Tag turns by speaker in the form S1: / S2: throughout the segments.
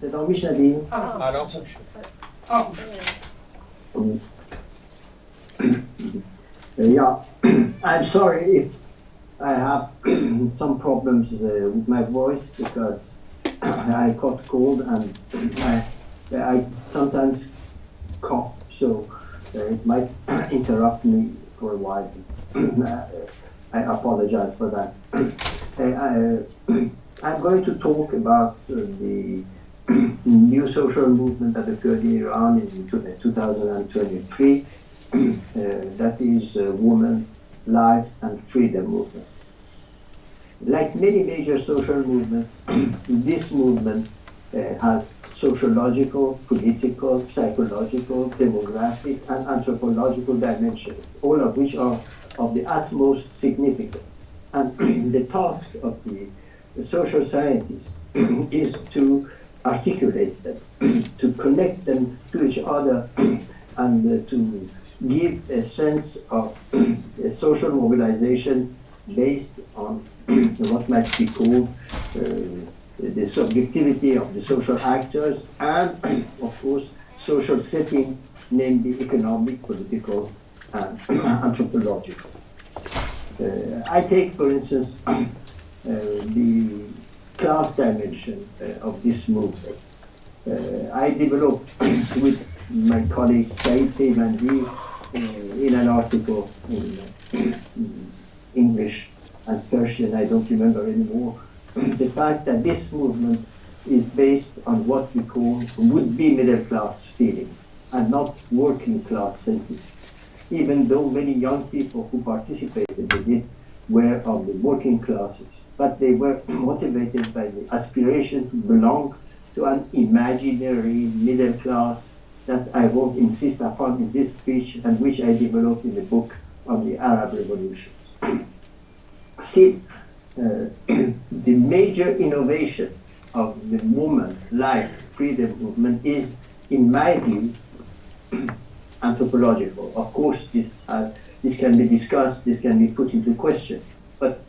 S1: صدا میشنوید؟ Yeah, I'm sorry if I have some problems with my voice because I caught cold and I sometimes cough, so it might interrupt me for a while. I apologize for that. I'm going to talk about the new social movement that occurred in Iran in 2023. That is Women, Life and Freedom movement. Like many major social movements, this movement has sociological, political, psychological, demographic, and anthropological dimensions, all of which are of the utmost significance. And the task of the social scientists is to articulate them, to connect them to each other, and to give a sense of a social mobilization based on what might be called the subjectivity of the social actors and, of course, social setting, namely economic, political, and anthropological. I take, for instance, the class dimension of this movement. I developed with my colleague Saeed Peymandi in an article in English and Persian, I don't remember anymore, the fact that this movement is based on what we call would-be middle-class feeling and not working-class sentiments, even though many young people who participated in it were of the working classes, but they were motivated by the aspiration to belong to an imaginary middle class that I won't insist upon in this speech and which I developed in the book on the Arab revolutions. Still, the major innovation of the woman, life, freedom movement is, in my view, anthropological. Of course, this can be discussed, this can be put into question, but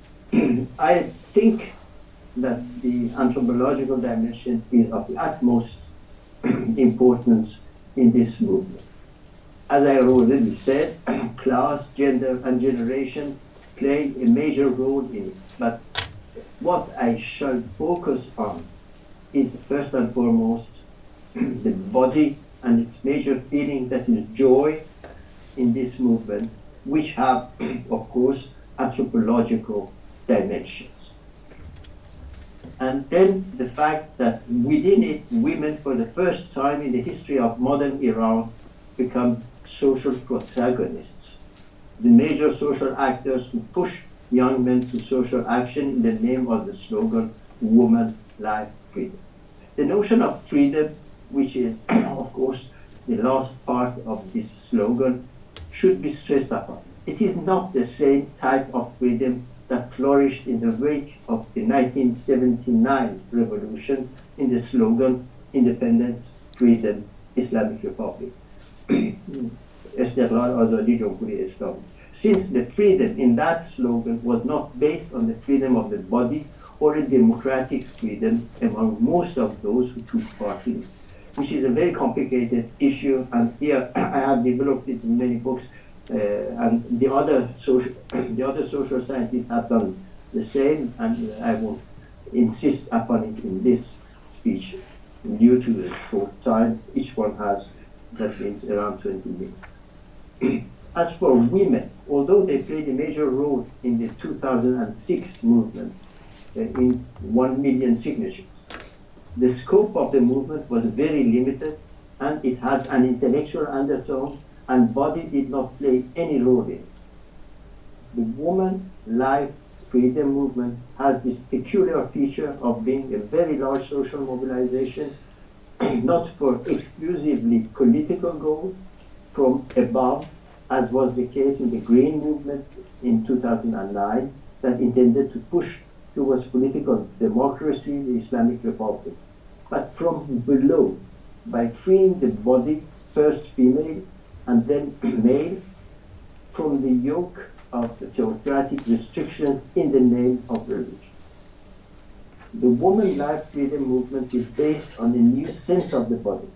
S1: I think that the anthropological dimension is of the utmost importance in this movement. As I already said, class, gender, and generation play a major role in it, but what I shall focus on is first and foremost the body and its major feeling, that is joy, in this movement, which have, of course, anthropological dimensions. And then the fact that within it, women, for the first time in the history of modern Iran, become social protagonists, the major social actors who push young men to social action in the name of the slogan, Woman, Life, Freedom. The notion of freedom, which is, of course, the last part of this slogan, should be stressed upon. It is not the same type of freedom that flourished in the wake of the 1979 revolution in the slogan, Independence, Freedom, Islamic Republic. استقلال آزادی جمهوری اسلامی. Since the freedom in that slogan was not based on the freedom of the body or a democratic freedom among most of those who took part in it, which is a very complicated issue, and here I have developed it in many books, and the other social scientists have done the same, and I won't insist upon it in this speech due to the short time. Each one has, that means, around 20 minutes. As for women, although they played a major role in the 2006 movement, in 1 million signatures, the scope of the movement was very limited, and it had an intellectual undertone, and body did not play any role in it. The woman, life, freedom movement has this peculiar feature of being a very large social mobilization, not for exclusively political goals from above, as was the case in the Green Movement in 2009, that intended to push towards political democracy, the Islamic Republic, but from below, by freeing the body, first female and then male, from the yoke of the theocratic restrictions in the name of religion. The woman life freedom movement is based on a new sense of the body.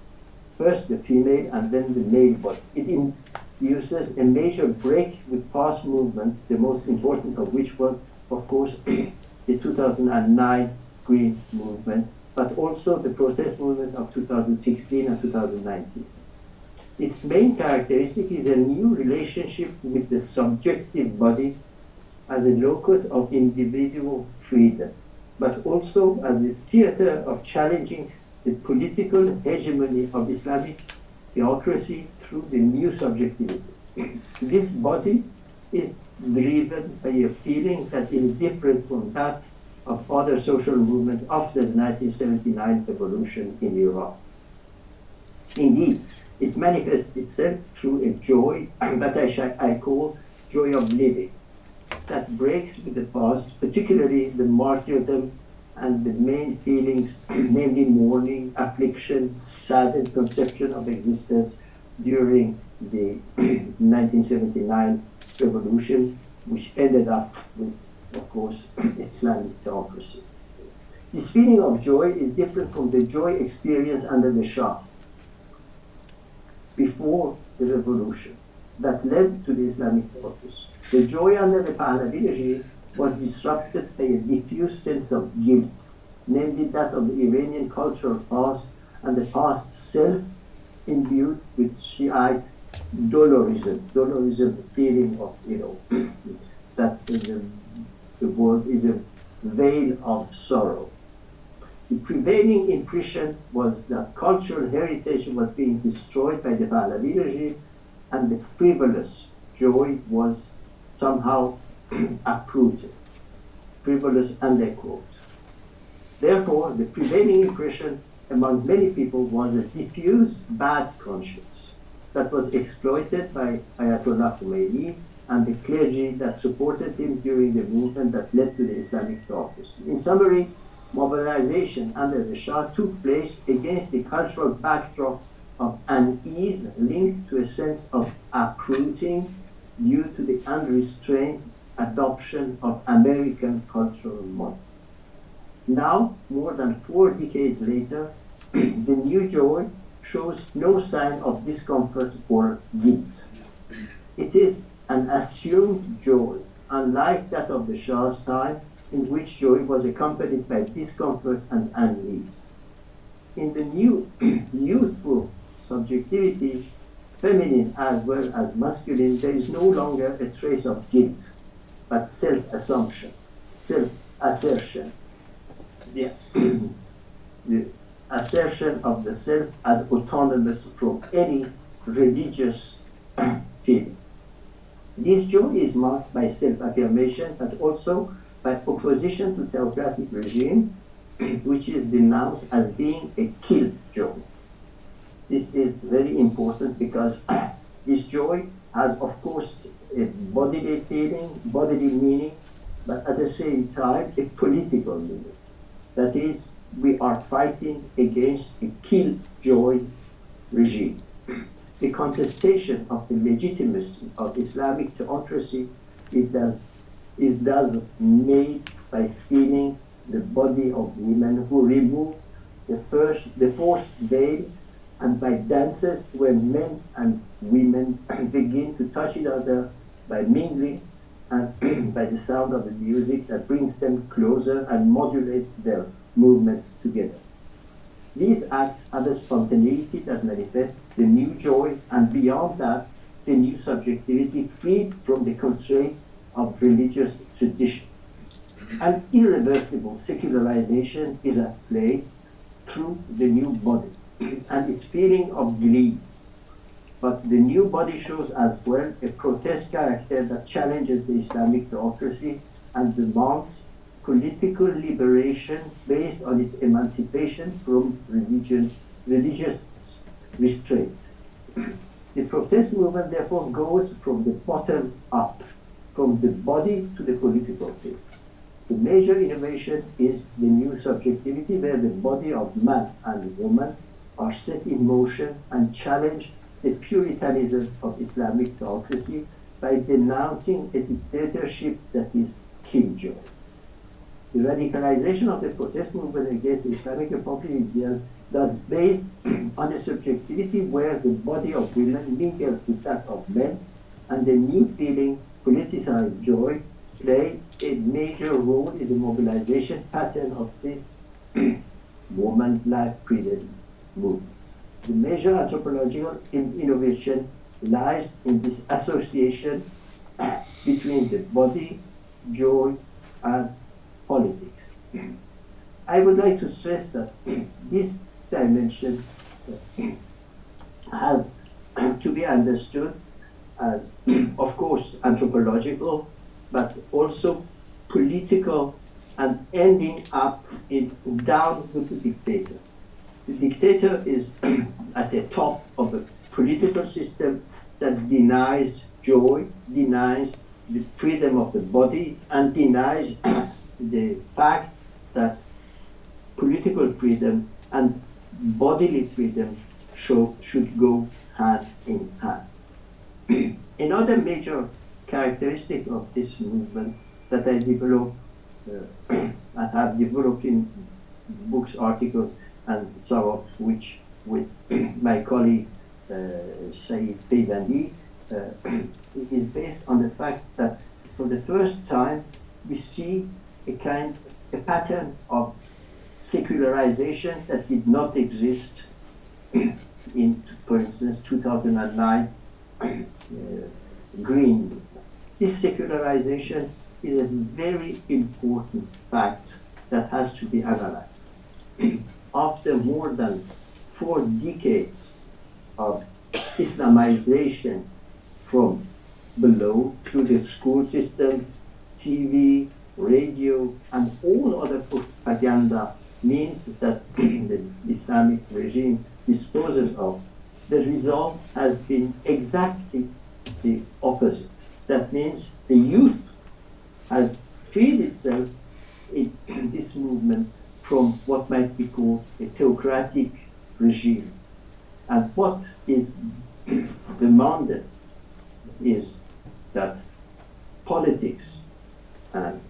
S1: First the female and then the male body. It induces a major break with past movements, the most important of which was, of course, the 2009 Green Movement, but also the protest movement of 2016 and 2019. Its main characteristic is a new relationship with the subjective body as a locus of individual freedom, but also as the theater of challenging the political hegemony of Islamic theocracy through the new subjectivity. This body is driven by a feeling that is different from that of other social movements after the 1979 revolution in Iran. Indeed, it manifests itself through a joy that I call joy of living, that breaks with the past, particularly the martyrdom and the main feelings, namely mourning, affliction, saddened conception of existence during the 1979 revolution, which ended up with, of course, Islamic theocracy. This feeling of joy is different from the joy experienced under the Shah before the revolution that led to the Islamic theocracy. The joy under the Pahlavi regime was disrupted by a diffuse sense of guilt, namely that of the Iranian cultural past and the past self imbued with Shiite dolorism, feeling of, that the world is a veil of sorrow. The prevailing impression was that cultural heritage was being destroyed by the Pahlavi regime, and the frivolous joy was somehow uprooted. Frivolous underquote. Therefore, the prevailing impression among many people was a diffuse bad conscience that was exploited by Ayatollah Khomeini and the clergy that supported him during the movement that led to the Islamic theocracy. In summary, mobilization under the Shah took place against the cultural backdrop of unease linked to a sense of uprooting due to the unrestrained adoption of American cultural models. Now, more than 4 decades later, the new joy shows no sign of discomfort or guilt. It is an assumed joy, unlike that of the Shah's time, in which joy was accompanied by discomfort and unease. In the new youthful subjectivity, feminine as well as masculine, there is no longer a trace of guilt, but self-assumption, self-assertion, the assertion of the self as autonomous from any religious feeling. This joy is marked by self-affirmation, but also by opposition to theocratic regime, which is denounced as being a kill joy. This is very important because this joy has, of course, a bodily feeling, bodily meaning, but at the same time, a political meaning. That is, we are fighting against a kill joy regime. The contestation of the legitimacy of Islamic theocracy is thus made by feelings, the body of women who remove the forced veil, and by dances where men and women begin to touch each other by mingling, and by the sound of the music that brings them closer and modulates their movements together. These acts have a spontaneity that manifests the new joy, and beyond that, the new subjectivity freed from the constraint of religious tradition. An irreversible secularization is at play through the new body and its feeling of glee. But the new body shows as well a protest character that challenges the Islamic theocracy and demands political liberation based on its emancipation from religious restraint. The protest movement therefore goes from the bottom up, from the body to the political field. The major innovation is the new subjectivity, where the body of man and woman are set in motion and challenge the puritanism of Islamic theocracy by denouncing a dictatorship that is killjoy. The radicalization of the protest movement against the Islamic Republic is based on a subjectivity where the body of women mingled with that of men, and the new feeling, politicized joy, play a major role in the mobilization pattern of the woman life freedom movement. The major anthropological innovation lies in this association between the body, joy, and politics. I would like to stress that this dimension has to be understood as, of course, anthropological, but also political, and ending up down with the dictator. The dictator is at the top of a political system that denies joy, denies the freedom of the body, and denies the fact that political freedom and bodily freedom should go hand in hand. Another major characteristic of this movement that I developed, and have developed in books, articles, and some of which with my colleague Saeed Peybandi, is based on the fact that for the first time we see a pattern of secularization that did not exist in, for instance, 2009 Green Movement. This secularization is a very important fact that has to be analyzed. After more than 4 decades of Islamization from below through the school system, TV, radio, and all other propaganda means that the Islamic regime disposes of, the result has been exactly the opposite. That means the youth has freed itself in this movement from what might be called a theocratic regime. And what is demanded is that politics and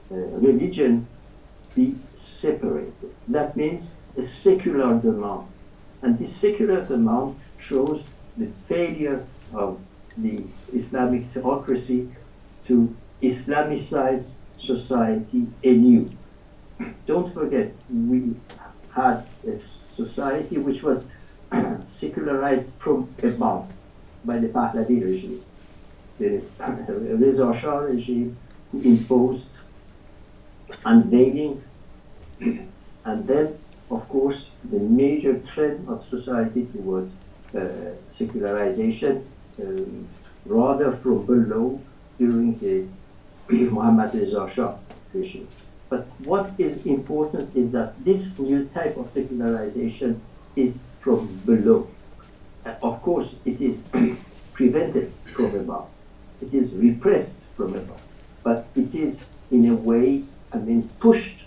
S1: religion be separated. That means a secular demand. And this secular demand shows the failure of the Islamic theocracy to Islamicize society anew. Don't forget, we had a society which was secularized from above by the Pahlavi regime, the Reza Shah regime, who imposed unveiling, and then, of course, the major trend of society towards secularization, rather from below during the Mohammad Reza Shah regime. But what is important is that this new type of secularization is from below. Of course, it is prevented from above. It is repressed from above. But it is, in a way, pushed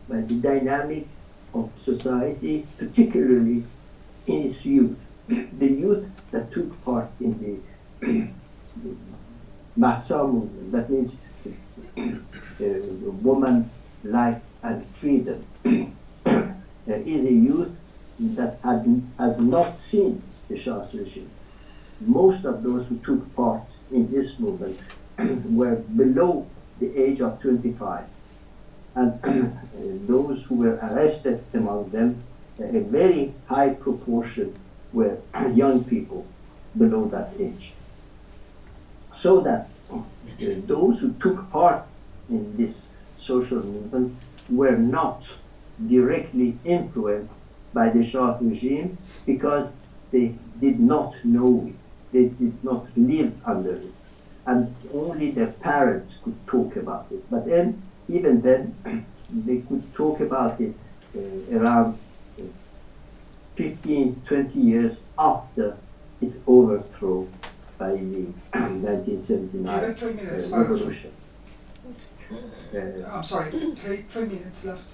S1: by the dynamic of society, particularly in its youth. The youth that took part in the Mahsa movement, that means woman, life, and freedom, is a youth that had not seen the Shah's regime. Most of those who took part in this movement were below the age of 25. And those who were arrested among them, a very high proportion were young people below that age. So that those who took part in this social movement were not directly influenced by the Shah regime because they did not know it, they did not live under it, and only their parents could talk about it. But then, even then, they could talk about it around 15, 20 years after its overthrow by the 1979 revolution.
S2: I'm sorry, 3 minutes left.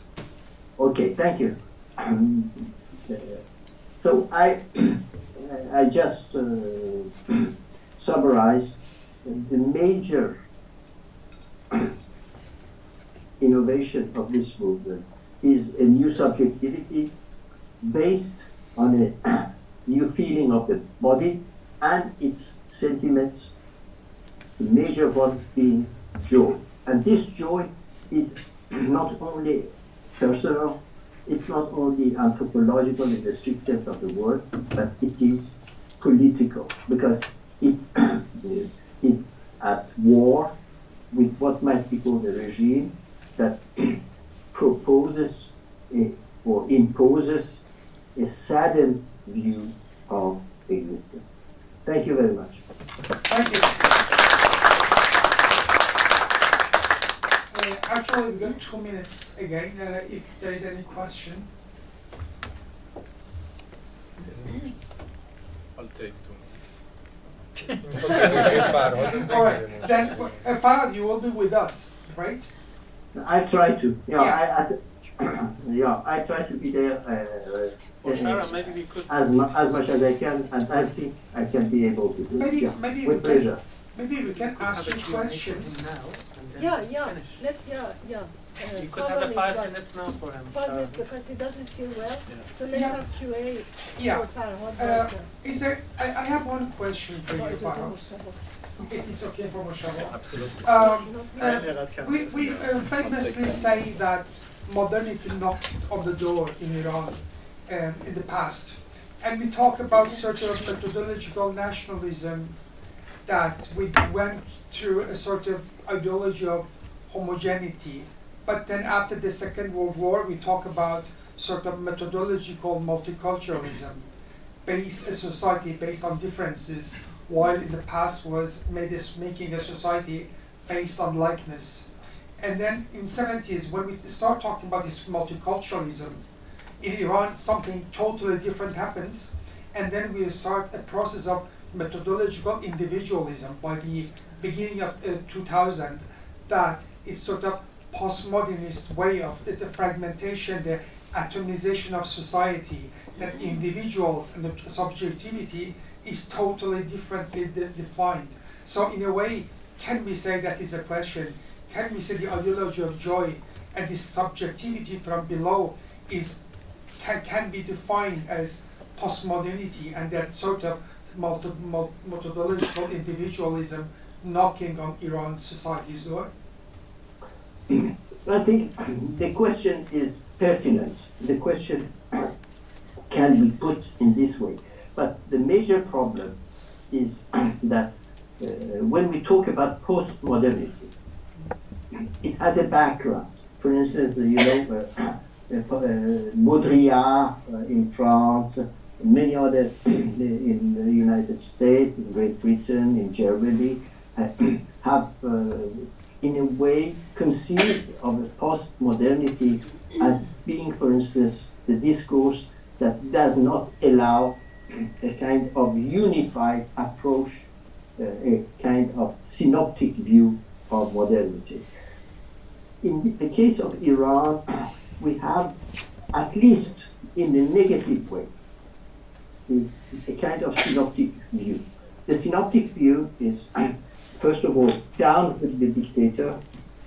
S1: Okay, thank you. So I just summarized the major innovation of this movement is a new subjectivity based on a new feeling of the body and its sentiments, the major one being joy. And this joy is not only personal, it's not only anthropological in the strict sense of the word, but it is political, because it is at war with what might be called a regime that proposes or imposes a saddened view of existence. Thank you very much.
S2: Thank you. Actually, we've got 2 minutes again, if there is any question.
S3: I'll take 2 minutes.
S2: All right, then, Farhad, you will be with us, right?
S1: I try to.
S2: Yeah.
S1: I try to be there
S4: Maybe we could
S1: as much as I can, and I think I can be able to do it.
S2: Maybe
S1: With pleasure.
S2: Maybe we can ask you questions.
S4: Let's
S5: You
S4: could
S5: have
S4: have
S5: the
S4: 5 minutes now for him.
S5: 5 minutes because he doesn't feel well. So let's
S2: Yeah.
S5: have QA
S2: Yeah.
S5: for Farhad.
S2: Is there? I have one question for you, Farhad. If it's okay for Moshabo.
S3: Absolutely.
S2: We famously say that modernity knocked on the door in Iran in the past. And we talk about sort of methodological nationalism, that we went through a sort of ideology of homogeneity. But then after the Second World War, we talk about sort of methodological multiculturalism, based a society based on differences, while in the past was making a society based on likeness. And then in the 70s, when we start talking about this multiculturalism, in Iran, something totally different happens, and then we start a process of methodological individualism by the beginning of 2000, that is sort of postmodernist way of the fragmentation, the atomization of society, that individuals and the subjectivity is totally differently defined. So in a way, can we say that is a question? Can we say the ideology of joy and this subjectivity from below can be defined as postmodernity, and that sort of methodological individualism knocking on Iran's society's door?
S1: I think the question is pertinent. The question can be put in this way. But the major problem is that when we talk about postmodernity, it has a background. For instance, Baudrillard in France, many other in the United States, in Great Britain, in Germany, have in a way conceived of the post-modernity as being, for instance, the discourse that does not allow a kind of unified approach, a kind of synoptic view of modernity. In the case of Iran, we have, at least in the negative way, a kind of synoptic view. The synoptic view is, first of all, down with the dictator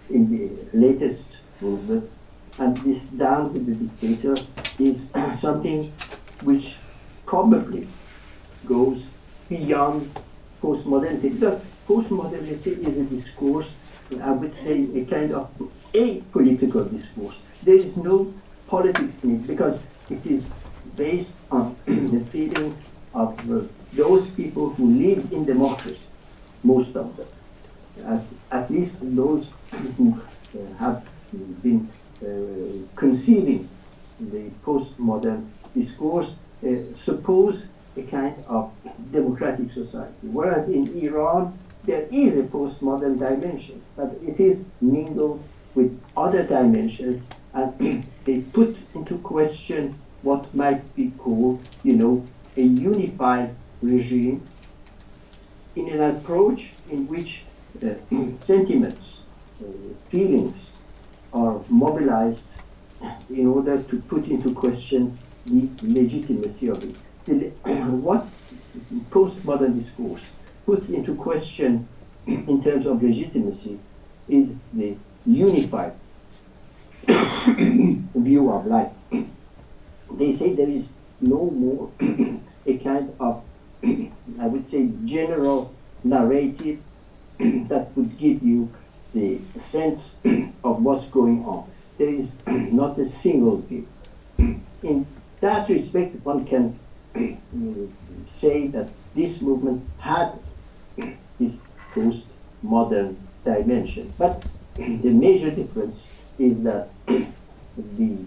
S1: in the latest movement, and this down with the dictator is something which probably goes beyond postmodernity, because postmodernity is a discourse, I would say, a kind of apolitical discourse. There is no politics in it, because it is based on the feeling of those people who live in democracies, most of them, at least those who have been conceiving the postmodern discourse, suppose a kind of democratic society. Whereas in Iran, there is a postmodern dimension, but it is mingled with other dimensions, and they put into question what might be called, a unified regime in an approach in which sentiments, feelings are mobilized in order to put into question the legitimacy of it. What postmodern discourse puts into question in terms of legitimacy is the unified view of life. They say there is no more a kind of, I would say, general narrative that would give you the sense of what's going on. There is not a single view. In that respect, one can say that this movement had this postmodern dimension. But the major difference is that the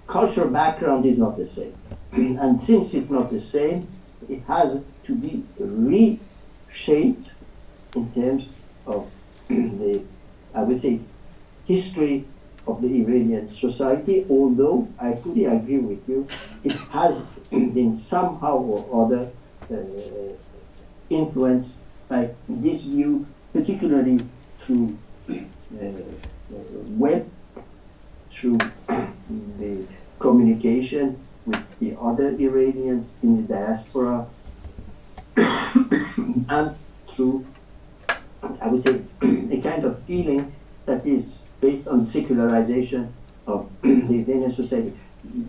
S1: cultural background is not the same. And since it's not the same, it has to be reshaped in terms of the, I would say, history of the Iranian society, although I fully agree with you, it has been somehow or other influenced by this view, particularly through web, through the communication with the other Iranians in the diaspora, and through, I would say, a kind of feeling that is based on secularization of the Iranian society.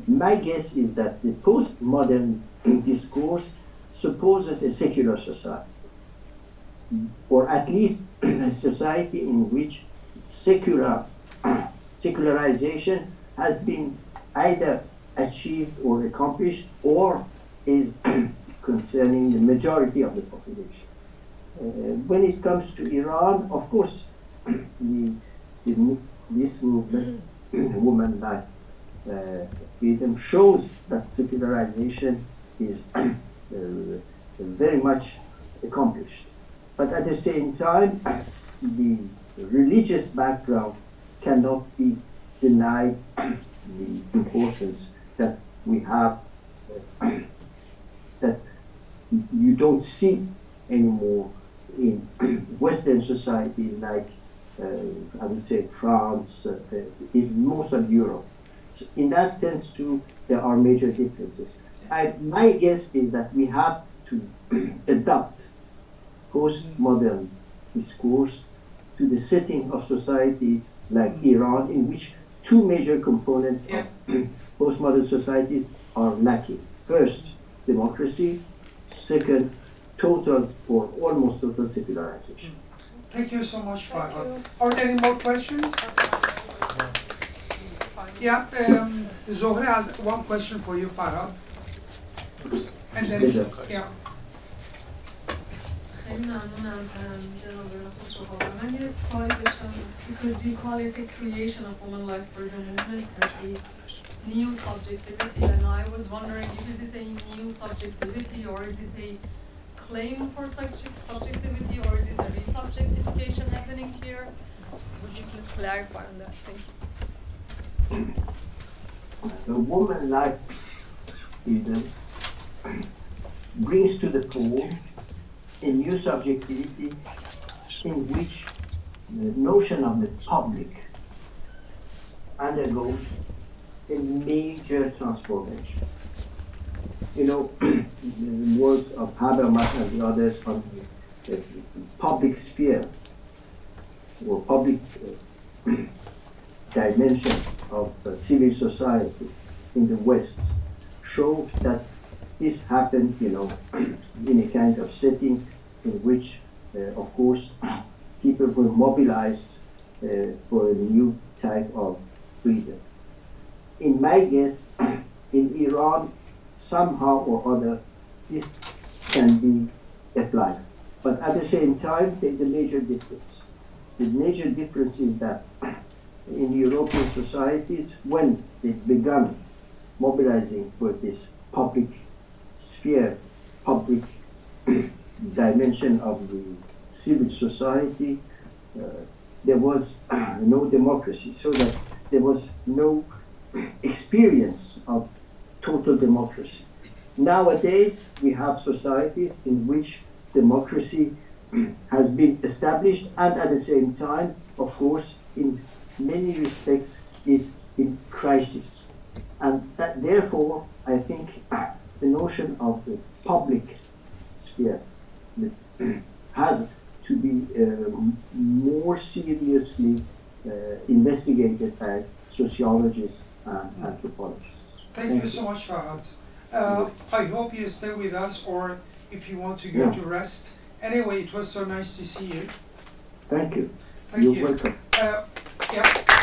S1: My guess is that the postmodern discourse supposes a secular society, or at least a society in which secularization has been either achieved or accomplished, or is concerning the majority of the population. When it comes to Iran, of course, this movement, woman life freedom, shows that secularization is very much accomplished. But at the same time, the religious background cannot be denied the importance that we have, that you don't see anymore in Western societies like, I would say, France, in most of Europe. So in that sense, too, there are major differences. My guess is that we have to adapt postmodern discourse to the setting of societies like Iran, in which two major components of postmodern societies are lacking. First, democracy. Second, total or almost total secularization.
S2: Thank you so much, Farhad. Are there any more questions? Yeah, Zohre has one question for you, Farhad. And then, yeah.
S6: خیلی ممنونم جناب خسروخاور. من یه سوالی داشتم because you call it a creation of woman life freedom movement as a new subjectivity, and I was wondering, is it a new subjectivity, or is it a claim for subjectivity, or is it a resubjectification happening here? Would you please clarify on that? Thank you.
S1: The woman life freedom brings to the fore a new subjectivity in which the notion of the public undergoes a major transformation. You know, the words of Habermas and the others on the public sphere or public dimension of civil society in the West show that this happened, you know, in a kind of setting in which, of course, people were mobilized for a new type of freedom. In my guess, in Iran, somehow or other, this can be applied. But at the same time, there is a major difference. The major difference is that in European societies, when they began mobilizing for this public sphere, public dimension of the civil society, there was no democracy, so that there was no experience of total democracy. Nowadays, we have societies in which democracy has been established, and at the same time, of course, in many respects, is in crisis. And that, therefore, I think the notion of the public sphere has to be more seriously investigated by sociologists and anthropologists.
S2: Thank you so much, Farhad. I hope you stay with us, or if you want to go to rest. Anyway, it was so nice to see you.
S1: Thank you.
S2: Thank
S1: You're
S2: you.
S1: welcome.
S2: Yeah.